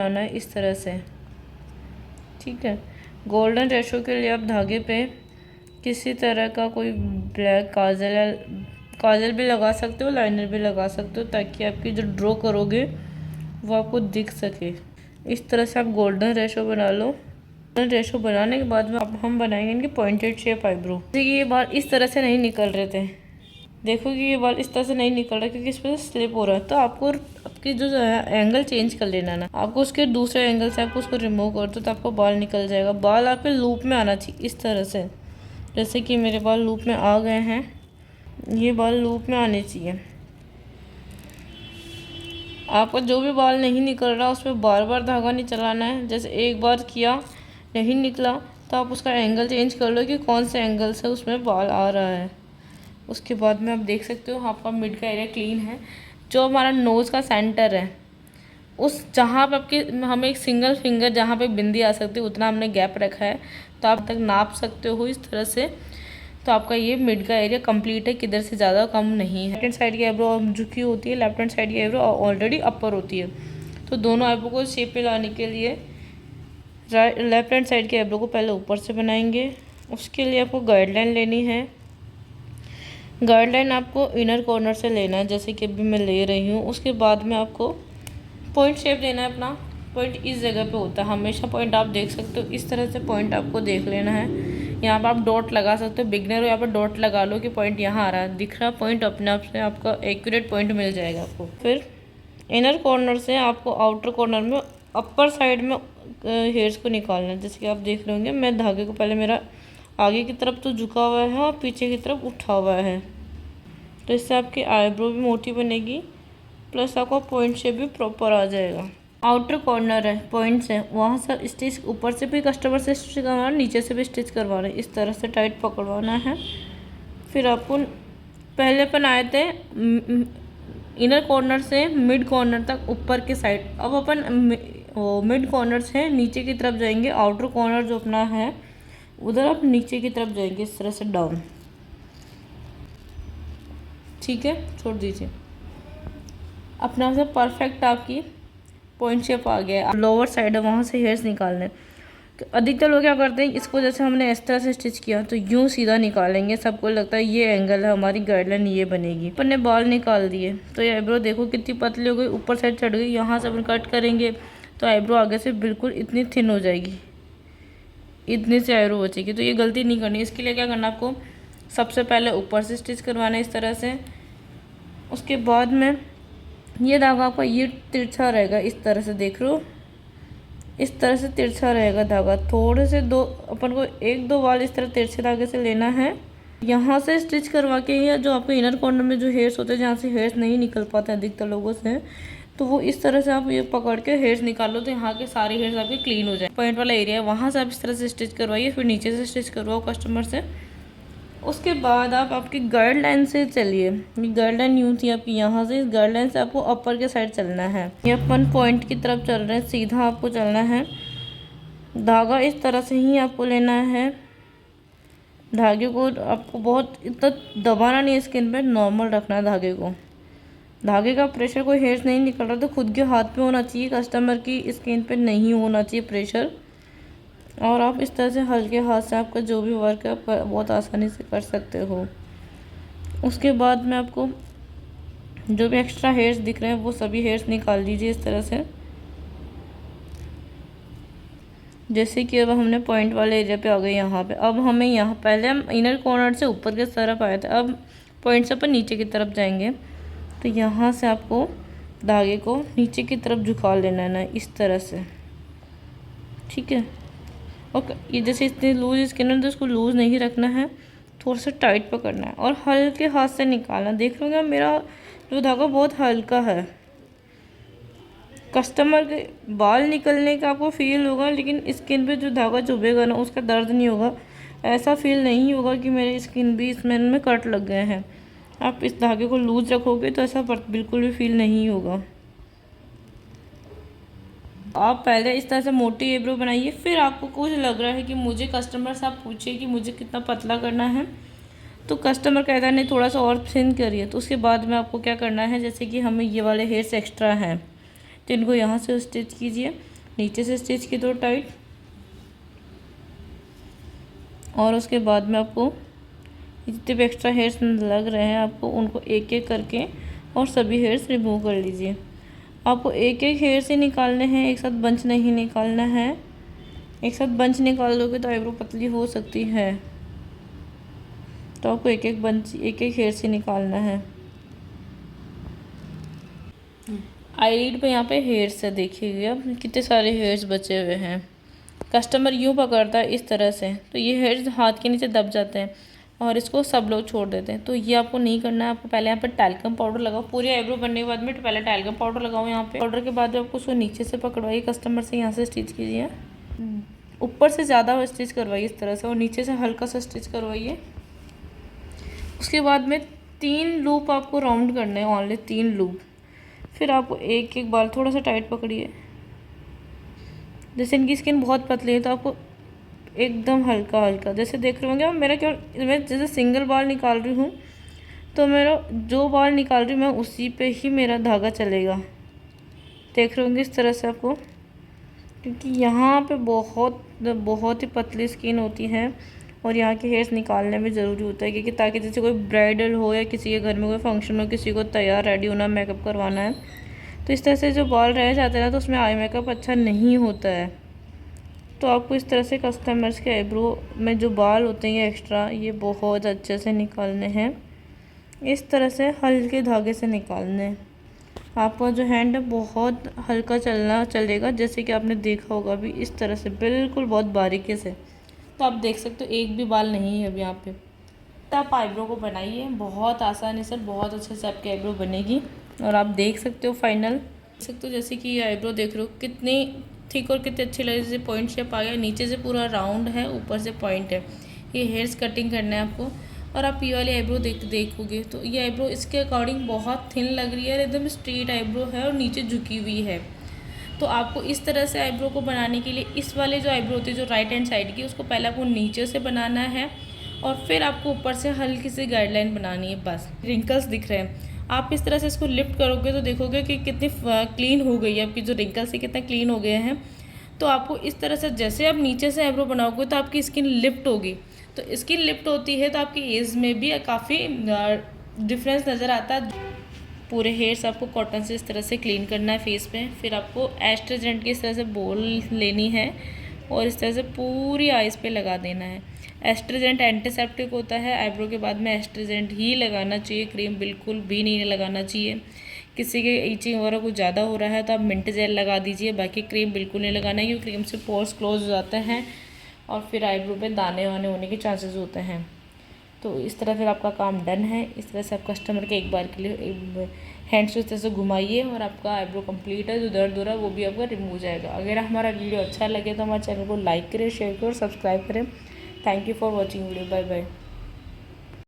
बनाना है इस तरह से। ठीक है, गोल्डन रेशो के लिए आप धागे पे किसी तरह का कोई ब्लैक काजल या काजल भी लगा सकते हो, लाइनर भी लगा सकते हो, ताकि आपकी जो ड्रॉ करोगे वो आपको दिख सके। इस तरह से आप गोल्डन रेशो बना लो। गोल्डन रेशो बनाने के बाद में अब हम बनाएंगे इनकी पॉइंटेड शेप आईब्रो। देखिए ये बाल इस तरह से नहीं निकल रहे थे, देखो कि ये बाल इस तरह से नहीं निकल रहा क्योंकि इस पर स्लिप हो रहा है। तो आपको आपकी जो एंगल चेंज कर लेना ना, आपको उसके दूसरे एंगल से आपको उसको रिमूव कर दो तो आपको बाल निकल जाएगा। बाल आपके लूप में आना चाहिए इस तरह से, जैसे कि मेरे बाल लूप में आ गए हैं, ये बाल लूप में आने चाहिए। आपका जो भी बाल नहीं निकल रहा उस पर बार बार धागा नहीं चलाना है। जैसे एक बार किया नहीं निकला तो आप उसका एंगल चेंज कर लो कि कौन से एंगल से उसमें बाल आ रहा है। उसके बाद में आप देख सकते हो आपका मिड का एरिया क्लीन है। जो हमारा नोज़ का सेंटर है उस जहाँ पर आपके हमें एक सिंगल फिंगर जहाँ पे बिंदी आ सकती है उतना हमने गैप रखा है, तो आप तक नाप सकते हो इस तरह से। तो आपका ये मिड का एरिया कंप्लीट है, किधर से ज़्यादा कम नहीं है। लेफ्ट हैंड साइड की आईब्रो झुकी होती है, लेफ्ट हैंड साइड की आईब्रो ऑलरेडी अपर होती है। तो दोनों आईब्रो को शेप पे लाने के लिए लेफ्ट हैंड साइड की आईब्रो को पहले ऊपर से बनाएंगे। उसके लिए आपको गाइडलाइन लेनी है। गाइडलाइन आपको इनर कॉर्नर से लेना है, जैसे कि अभी मैं ले रही हूँ। उसके बाद में आपको पॉइंट शेप देना है। अपना पॉइंट इस जगह पे होता है हमेशा, पॉइंट आप देख सकते हो इस तरह से पॉइंट आपको देख लेना है। यहाँ पर आप डॉट लगा सकते हो, बिगनर हो यहाँ पर डॉट लगा लो कि पॉइंट यहाँ आ रहा है, दिख रहा पॉइंट अपने आप से आपका एक्यूरेट पॉइंट मिल जाएगा आपको। फिर इनर कॉर्नर से आपको आउटर कॉर्नर में अपर साइड में हेयर्स को निकालना है। जैसे कि आप देख रहे होंगे मैं धागे को पहले मेरा आगे की तरफ तो झुका हुआ है और पीछे की तरफ उठा हुआ है, तो इससे आपकी आईब्रो भी मोटी बनेगी प्लस आपका पॉइंट शेप भी प्रॉपर आ जाएगा। आउटर कॉर्नर है पॉइंट्स है, वहाँ से स्टिच ऊपर से भी कस्टमर से स्टिच करवाना है, नीचे से भी स्टिच करवाना है। इस तरह से टाइट पकड़वाना है। फिर आपको पहले अपन आए थे इनर कॉर्नर से मिड कॉर्नर तक ऊपर के साइड, अब अपन मिड कॉर्नर से नीचे की तरफ जाएंगे। आउटर कॉर्नर जो अपना है उधर आप नीचे की तरफ जाएंगे इस तरह से डाउन। ठीक है, छोड़ दीजिए। अपना से परफेक्ट आपकी पॉइंट शेप आ गया। लोअर साइड है वहाँ से हेयर्स निकालने। तो अधिकतर लोग क्या करते हैं, इसको जैसे हमने इस तरह से स्टिच किया तो यूँ सीधा निकालेंगे, सबको लगता है ये एंगल है, हमारी गाइडलाइन ये बनेगी। अपन ने बाल निकाल दिए तो ये आईब्रो देखो कितनी पतली हो गई, ऊपर साइड चढ़ गई। यहाँ से अपन कट करेंगे तो आईब्रो आगे से बिल्कुल इतनी थिन हो जाएगी, इतनी सी आईब्रो बचेगी। तो ये गलती नहीं करनी। इसके लिए क्या करना, आपको सबसे पहले ऊपर से स्टिच करवाना है इस तरह से। उसके बाद में ये धागा आपका ये तिरछा रहेगा इस तरह से, देख लो इस तरह से तिरछा रहेगा धागा। थोड़े से दो अपन को एक दो बाल इस तरह तिरछे धागे से लेना है। यहाँ से स्टिच करवा के या जो आपके इनर कॉर्नर में जो हेयर्स होते हैं जहाँ से हेयर्स नहीं निकल पाते अधिकतर लोगों से, तो वो इस तरह से आप ये पकड़ के हेयर्स निकाल लो तो यहाँ के सारे हेयर्स आपके क्लीन हो जाए। पॉइंट वाला एरिया है वहाँ से आप इस तरह से स्टिच करवाइए, फिर नीचे से स्टिच करवाओ कस्टमर से। उसके बाद आप आपकी गाइडलाइन से चलिए। गाइडलाइन यूँ थी आपकी, यहाँ से इस गाइडलाइन से आपको अपर के साइड चलना है। ये अपन पॉइंट की तरफ चल रहे हैं, सीधा आपको चलना है। धागा इस तरह से ही आपको लेना है। धागे को आपको बहुत इतना दबाना नहीं है स्किन पे, नॉर्मल रखना है धागे को। धागे का प्रेशर कोई हेयर्स नहीं निकल रहा तो खुद के हाथ पे होना चाहिए, कस्टमर की स्किन पे नहीं होना चाहिए प्रेशर। और आप इस तरह से हल्के हाथ से आपका जो भी वर्क है आप बहुत आसानी से कर सकते हो। उसके बाद में आपको जो भी एक्स्ट्रा हेयर्स दिख रहे हैं वो सभी हेयर्स निकाल दीजिए इस तरह से। जैसे कि अब हमने पॉइंट वाले एरिया पे आ गए यहाँ पे। अब हमें यहाँ पहले हम इनर कॉर्नर से ऊपर की तरफ आए थे, अब पॉइंट से अपन नीचे की तरफ जाएंगे। तो यहाँ से आपको धागे को नीचे की तरफ झुका लेना है ना इस तरह से, ठीक है। और ये जैसे इतनी लूज स्किन है तो इसको लूज़ नहीं रखना है, थोड़ा सा टाइट पकड़ना है और हल्के हाथ से निकालना। देख लो मेरा जो धागा बहुत हल्का है। कस्टमर के बाल निकलने का आपको फील होगा, लेकिन स्किन पे जो धागा चुभेगा ना उसका दर्द नहीं होगा। ऐसा फील नहीं होगा कि मेरी स्किन भी इसमें में कट लग गए हैं। आप इस धागे को लूज़ रखोगे तो ऐसा बिल्कुल भी फील नहीं होगा। आप पहले इस तरह से मोटी आईब्रो बनाइए, फिर आपको कुछ लग रहा है कि मुझे कस्टमर से आप पूछिए कि मुझे कितना पतला करना है, तो कस्टमर कहता है नहीं थोड़ा सा और थिन करिए, तो उसके बाद में आपको क्या करना है, जैसे कि हमें ये वाले हेयर्स एक्स्ट्रा हैं तो इनको यहाँ से स्टिच कीजिए। नीचे से स्टिच की दो टाइट, और उसके बाद में आपको जितने भी एक्स्ट्रा हेयर्स लग रहे हैं आपको उनको एक एक करके और सभी हेयर्स रिमूव कर लीजिए। आपको एक एक हेयर से निकालने हैं, एक साथ बंच नहीं निकालना है। एक साथ बंच निकाल दोगे तो आईब्रो पतली हो सकती है, तो आपको एक एक बंच एक एक हेयर से निकालना है। आईलिड पे यहाँ पे हेयर्स है, देखिए अब कितने सारे हेयर्स बचे हुए हैं। कस्टमर यूँ पकड़ता है इस तरह से, तो ये हेयर्स हाथ के नीचे दब जाते हैं और इसको सब लोग छोड़ देते हैं। तो ये आपको नहीं करना है। आपको पहले यहाँ पे टैल्कम पाउडर लगाओ, पूरी आईब्रो बनने के बाद में पहले टैल्कम पाउडर लगाओ यहाँ पे। पाउडर के बाद आपको उसको नीचे से पकड़वाइए, कस्टमर से यहाँ से स्टिच कीजिए, ऊपर से ज़्यादा स्टिच करवाइए इस तरह से, और नीचे से हल्का सा स्टिच करवाइए। उसके बाद में 3 लूप आपको राउंड करने हैं, ओनली 3 लूप। फिर आपको एक एक बाल थोड़ा सा टाइट पकड़िए। जैसे इनकी स्किन बहुत पतली है तो आपको एकदम हल्का हल्का, जैसे देख रहे होंगे आप मेरा क्या, मैं जैसे सिंगल बाल निकाल रही हूँ तो मेरा जो बाल निकाल रही हूँ मैं उसी पे ही मेरा धागा चलेगा। देख रहे होंगे इस तरह से आपको, क्योंकि यहाँ पे बहुत ही पतली स्किन होती है और यहाँ के हेयर्स निकालने में ज़रूरी होता है, क्योंकि ताकि जैसे कोई ब्राइडल हो या किसी के घर में कोई फंक्शन हो, किसी को तैयार रेडी होना, मेकअप करवाना है, तो इस तरह से जो बाल रह जाते हैं ना तो उसमें आई मेकअप अच्छा नहीं होता है। तो आपको इस तरह से कस्टमर्स के आईब्रो में जो बाल होते हैं ये एक्स्ट्रा, ये बहुत अच्छे से निकालने हैं। इस तरह से हल्के धागे से निकालने हैं। आपका जो हैंड है बहुत हल्का चलेगा, जैसे कि आपने देखा होगा अभी इस तरह से, बिल्कुल बहुत बारीकी से। तो आप देख सकते हो एक भी बाल नहीं है अब यहाँ पे। तो आप आईब्रो को बनाइए, बहुत आसान है सर, बहुत अच्छे से आपकी आईब्रो बनेगी। और आप देख सकते हो फाइनल, देख सकते हो जैसे कि ये आईब्रो देख रहे हो कितनी थिक और कितनी अच्छी लगी, जैसे पॉइंट शेप आ गया, नीचे से पूरा राउंड है, ऊपर से पॉइंट है। ये हेयर्स कटिंग करना है आपको। और आप ये वाली आईब्रो देखोगे तो ये आईब्रो इसके अकॉर्डिंग बहुत थिन लग रही है, एकदम स्ट्रेट आईब्रो है और नीचे झुकी हुई है। तो आपको इस तरह से आईब्रो को बनाने के लिए इस वाले जो आईब्रो होती है जो राइट हैंड साइड की, उसको पहले आपको नीचे से बनाना है और फिर आपको ऊपर से हल्की सी गाइडलाइन बनानी है। बस रिंकल्स दिख रहे हैं, आप इस तरह से इसको लिफ्ट करोगे तो देखोगे कि कितनी क्लीन हो गई है आपकी जो रिंकल्स है, कितना क्लीन हो गए हैं। तो आपको इस तरह से जैसे आप नीचे से आईब्रो बनाओगे तो आपकी स्किन लिफ्ट होगी। तो स्किन लिफ्ट होती है तो आपकी एज में भी काफ़ी डिफरेंस नज़र आता है। पूरे हेयर्स आपको कॉटन से इस तरह से क्लीन करना है फेस पे। फिर आपको एस्ट्रीजेंट की इस तरह से बॉल लेनी है और इस तरह से पूरी आइज़ पे लगा देना है। एस्ट्रीजेंट एंटीसेप्टिक होता है, आईब्रो के बाद में एस्ट्रीजेंट ही लगाना चाहिए, क्रीम बिल्कुल भी नहीं लगाना चाहिए। किसी के ईचिंग वगैरह कुछ ज़्यादा हो रहा है तो आप मिंट जेल लगा दीजिए, बाकी क्रीम बिल्कुल नहीं लगाना है, क्योंकि क्रीम से पोर्स क्लोज हो जाते हैं और फिर आईब्रो पे दाने वाने होने के चांसेस होते हैं। तो इस तरह फिर आपका काम डन है। इस तरह से आप कस्टमर के एक बार के लिए हैंड्स इस तरह से घुमाइए और आपका आईब्रो कंप्लीट है, जो दर्द हो रहा है वो भी आपका रिमूव हो जाएगा। अगर हमारा वीडियो अच्छा लगे तो हमारे चैनल को लाइक करें, शेयर करें और सब्सक्राइब करें। Thank you for watching video. Bye bye.